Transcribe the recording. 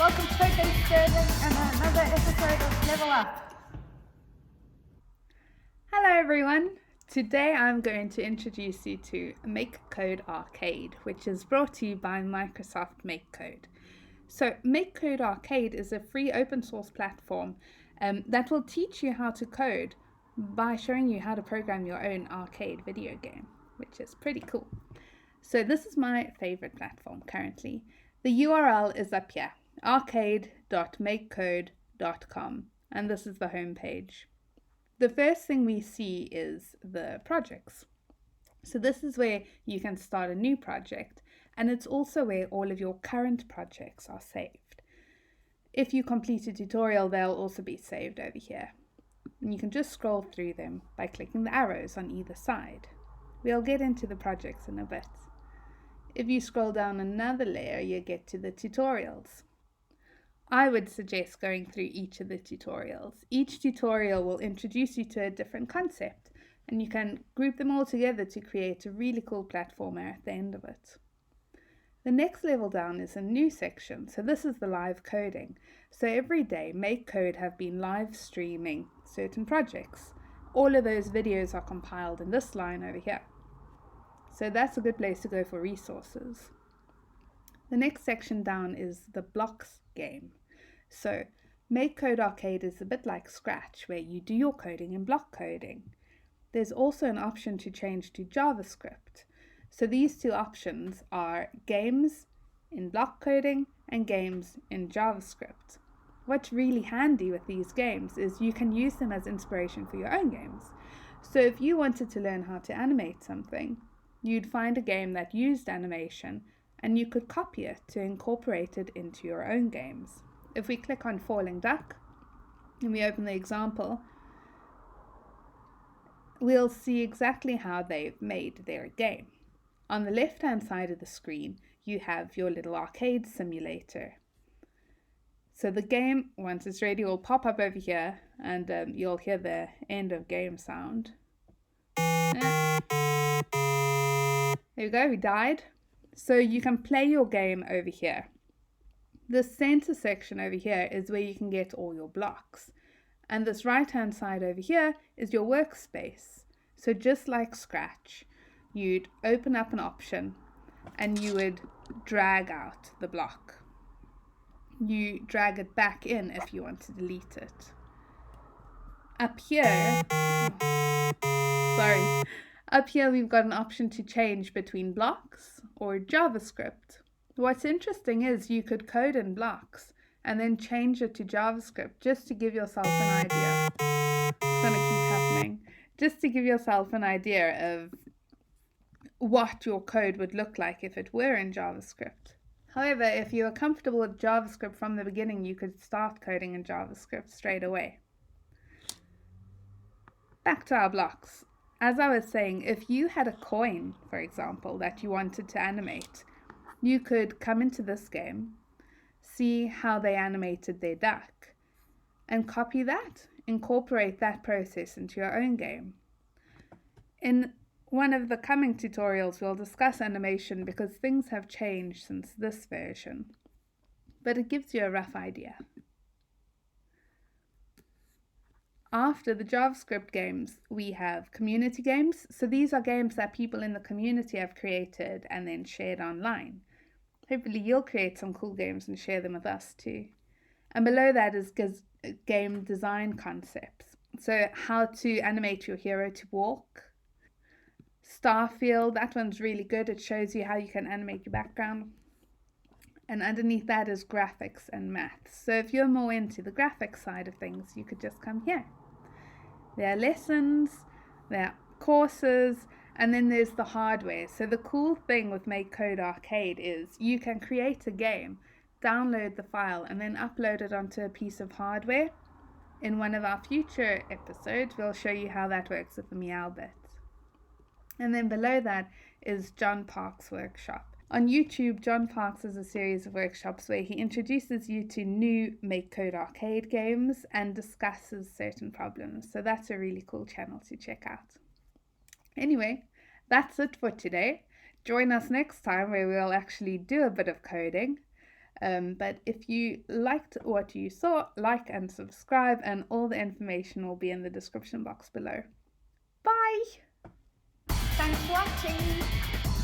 welcome to CodeBase Stirling and another episode of LevelUp. Hello everyone, today I'm going to introduce you to MakeCode Arcade, which is brought to you by Microsoft MakeCode. So MakeCode Arcade is a free open source platform that will teach you how to code by showing you how to program your own arcade video game, which is pretty cool. So this is my favorite platform currently. The URL is up here, arcade.makecode.com, and this is the home page. The first thing we see is the projects. So this is where you can start a new project, and it's also where all of your current projects are saved. If you complete a tutorial, they'll also be saved over here. And you can just scroll through them by clicking the arrows on either side. We'll get into the projects in a bit. If you scroll down another layer, you get to the tutorials. I would suggest going through each of the tutorials. Each tutorial will introduce you to a different concept, and you can group them all together to create a really cool platformer at the end of it. The next level down is a new section, so this is the live coding. So every day, MakeCode have been live streaming certain projects. All of those videos are compiled in this line over here. So that's a good place to go for resources. The next section down is the blocks game. So MakeCode Arcade is a bit like Scratch, where you do your coding in block coding. There's also an option to change to JavaScript. So these two options are games in block coding and games in JavaScript. What's really handy with these games is you can use them as inspiration for your own games. So if you wanted to learn how to animate something, you'd find a game that used animation and you could copy it to incorporate it into your own games. If we click on Falling Duck and we open the example, we'll see exactly how they've made their game. On the left-hand side of the screen, you have your little arcade simulator. So the game, once it's ready, will pop up over here and you'll hear the end of game sound. There we go, we died. So you can play your game over here. The center section over here is where you can get all your blocks. And this right-hand side over here is your workspace. So just like Scratch, you'd open up an option and you would drag out the block. You drag it back in if you want to delete it. Up here, up here we've got an option to change between blocks or JavaScript. What's interesting is you could code in blocks and then change it to JavaScript just to give yourself an idea. It's going to keep happening. Just to give yourself an idea of what your code would look like if it were in JavaScript. However, if you are comfortable with JavaScript from the beginning, you could start coding in JavaScript straight away. Back to our blocks. As I was saying, if you had a coin, for example, that you wanted to animate, you could come into this game, see how they animated their duck, and copy that, incorporate that process into your own game. In one of the coming tutorials, we'll discuss animation because things have changed since this version, but it gives you a rough idea. After the JavaScript games, we have community games. So these are games that people in the community have created and then shared online. Hopefully you'll create some cool games and share them with us too. And below that is game design concepts. So how to animate your hero to walk. Starfield, that one's really good. It shows you how you can animate your background. And underneath that is graphics and maths. So if you're more into the graphics side of things, you could just come here. There are lessons, there are courses, and then there's the hardware. So the cool thing with MakeCode Arcade is you can create a game, download the file, and then upload it onto a piece of hardware. In one of our future episodes, we'll show you how that works with the Meow bit. And then below that is John Park's workshop. On YouTube, John Parks has a series of workshops where he introduces you to new MakeCode Arcade games and discusses certain problems. So that's a really cool channel to check out. Anyway, that's it for today. Join us next time where we'll actually do a bit of coding. But if you liked what you saw, like and subscribe, and all the information will be in the description box below. Bye! Thanks for watching!